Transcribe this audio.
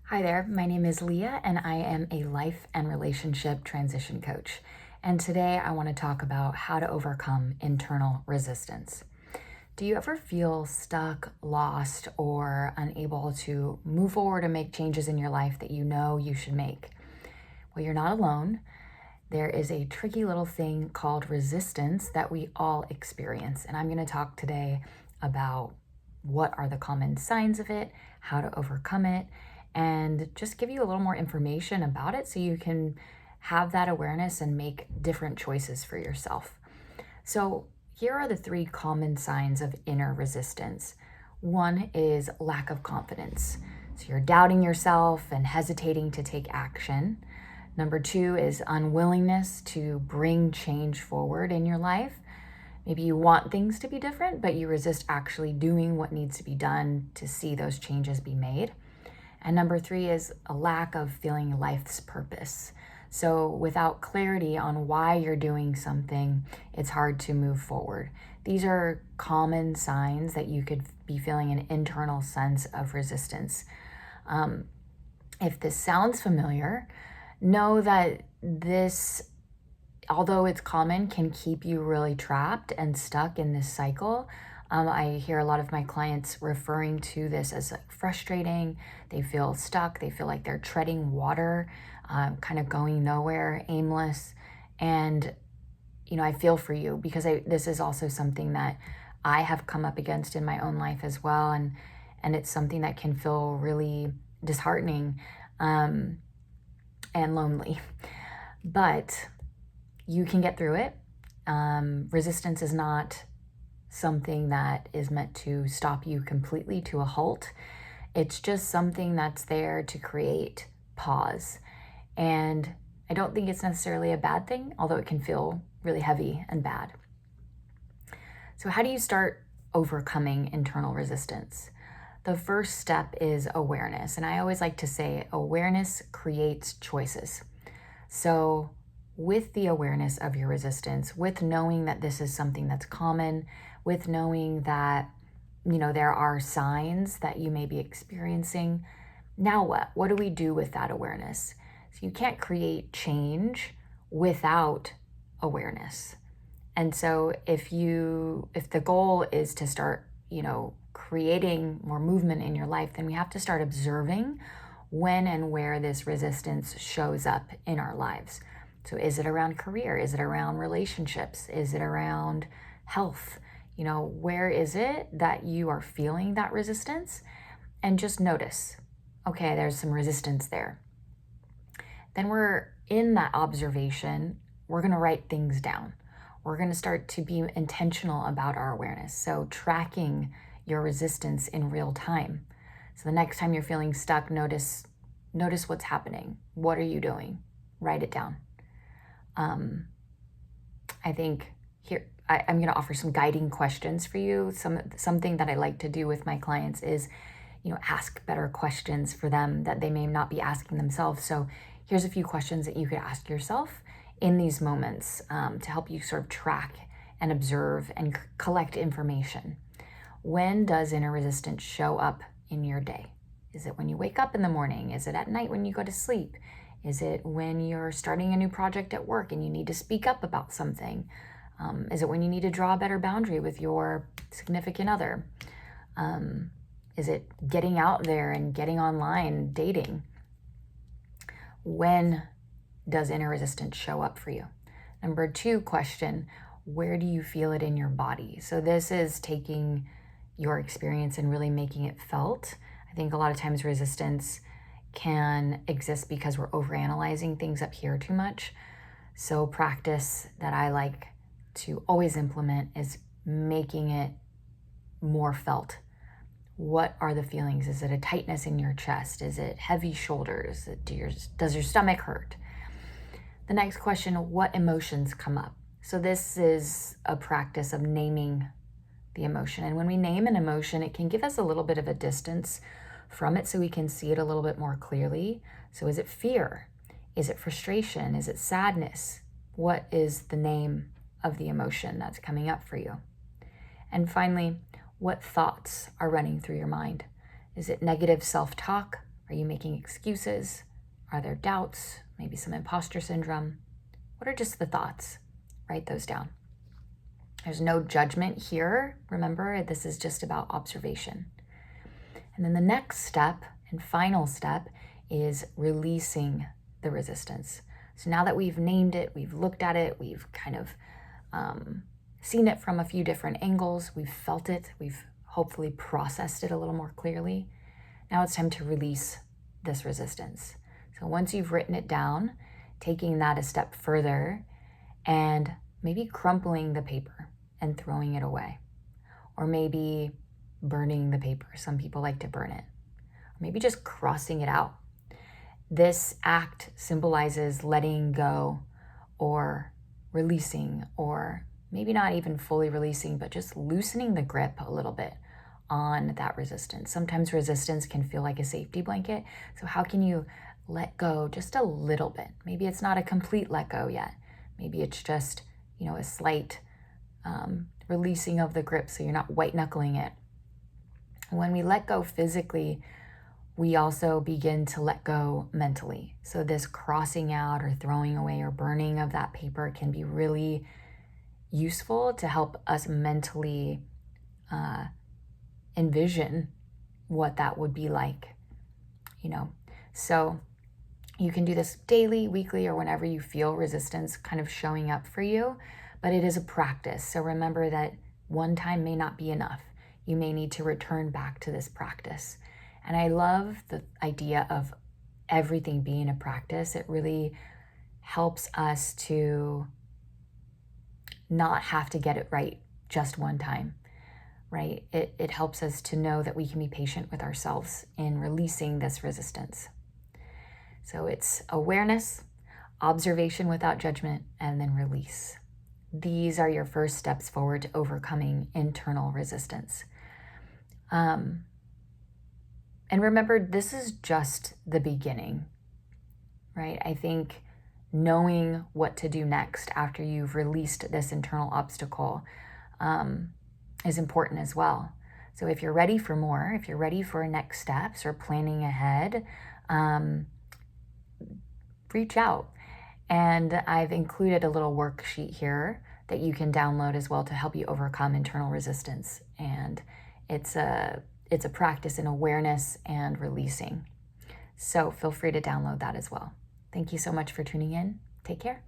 Hi there, my name is Leah and I am a life and relationship transition coach. And today I want to talk about how to overcome internal resistance. Do you ever feel stuck, lost, or unable to move forward and make changes in your life that you know you should make? Well, you're not alone. There is a tricky little thing called resistance that we all experience. And I'm going to talk today about what are the common signs of it, how to overcome it, and just give you a little more information about it so you can have that awareness and make different choices for yourself. So, here are the three common signs of inner resistance. One is lack of confidence. So, you're doubting yourself and hesitating to take action. Number two is unwillingness to bring change forward in your life. Maybe you want things to be different, but you resist actually doing what needs to be done to see those changes be made. And number three is a lack of feeling life's purpose. So without clarity on why you're doing something, it's hard to move forward. These are common signs that you could be feeling an internal sense of resistance. If this sounds familiar, know that this, although it's common, can keep you really trapped and stuck in this cycle. I hear a lot of my clients referring to this as like frustrating. They feel stuck. They feel like they're treading water, kind of going nowhere, aimless. And, I feel for you because this is also something that I have come up against in my own life as well. And it's something that can feel really disheartening and lonely. But you can get through it. Resistance is not something that is meant to stop you completely to a halt. It's just something that's there to create pause. And I don't think it's necessarily a bad thing, although it can feel really heavy and bad. So how do you start overcoming internal resistance? The first step is awareness. And I always like to say awareness creates choices. So with the awareness of your resistance, with knowing that this is something that's common, with knowing that, there are signs that you may be experiencing, now what? What do we do with that awareness? So you can't create change without awareness. And so if the goal is to start, creating more movement in your life, then we have to start observing when and where this resistance shows up in our lives. So is it around career? Is it around relationships? Is it around health? Where is it that you are feeling that resistance? And just notice, okay, there's some resistance there. Then we're in that observation, we're going to write things down. We're going to start to be intentional about our awareness. So tracking your resistance in real time. So the next time you're feeling stuck, notice what's happening. What are you doing? Write it down. I think here I'm going to offer some guiding questions for you. Something that I like to do with my clients is, ask better questions for them that they may not be asking themselves. So here's a few questions that you could ask yourself in these moments to help you sort of track and observe and collect information. When does inner resistance show up in your day? Is it when you wake up in the morning? Is it at night when you go to sleep? Is it when you're starting a new project at work and you need to speak up about something? Is it when you need to draw a better boundary with your significant other? Is it getting out there and getting online, dating? When does inner resistance show up for you? Number two question, where do you feel it in your body? So this is taking your experience and really making it felt. I think a lot of times resistance can exist because we're overanalyzing things up here too much. So practice that I like to always implement is making it more felt. What are the feelings? Is it a tightness in your chest? Is it heavy shoulders? Does your stomach hurt? The next question, what emotions come up? So this is a practice of naming the emotion. And when we name an emotion, it can give us a little bit of a distance from it so we can see it a little bit more clearly. So is it fear? Is it frustration? Is it sadness? What is the name of the emotion that's coming up for you? And finally, what thoughts are running through your mind? Is it negative self-talk? Are Are you making excuses? Are there doubts? Maybe some imposter syndrome? What are just the thoughts? Write those down. There's no judgment here. Remember, this is just about observation. And then the next step and final step is releasing the resistance. So now that we've named it, we've looked at it, we've kind of seen it from a few different angles, we've felt it, we've hopefully processed it a little more clearly. Now it's time to release this resistance. So once you've written it down, taking that a step further and maybe crumpling the paper and throwing it away. Or maybe burning the paper. Some people like to burn it. Or maybe just crossing it out. This act symbolizes letting go or releasing, or maybe not even fully releasing, but just loosening the grip a little bit on that resistance. Sometimes resistance can feel like a safety blanket. So how can you let go just a little bit? Maybe it's not a complete let go yet. Maybe it's just, a slight releasing of the grip so you're not white knuckling it. When we let go physically, we also begin to let go mentally. So this crossing out or throwing away or burning of that paper can be really useful to help us mentally envision what that would be like, So you can do this daily, weekly, or whenever you feel resistance kind of showing up for you, but it is a practice. So remember that one time may not be enough. You may need to return back to this practice. And I love the idea of everything being a practice. It really helps us to not have to get it right just one time, right? It helps us to know that we can be patient with ourselves in releasing this resistance. So it's awareness, observation without judgment, and then release. These are your first steps forward to overcoming internal resistance. And remember, this is just the beginning, right? I think knowing what to do next after you've released this internal obstacle is important as well. So if you're ready for more, if you're ready for next steps or planning ahead, reach out. And I've included a little worksheet here that you can download as well to help you overcome internal resistance. And it's a practice in awareness and releasing. So feel free to download that as well. Thank you so much for tuning in. Take care.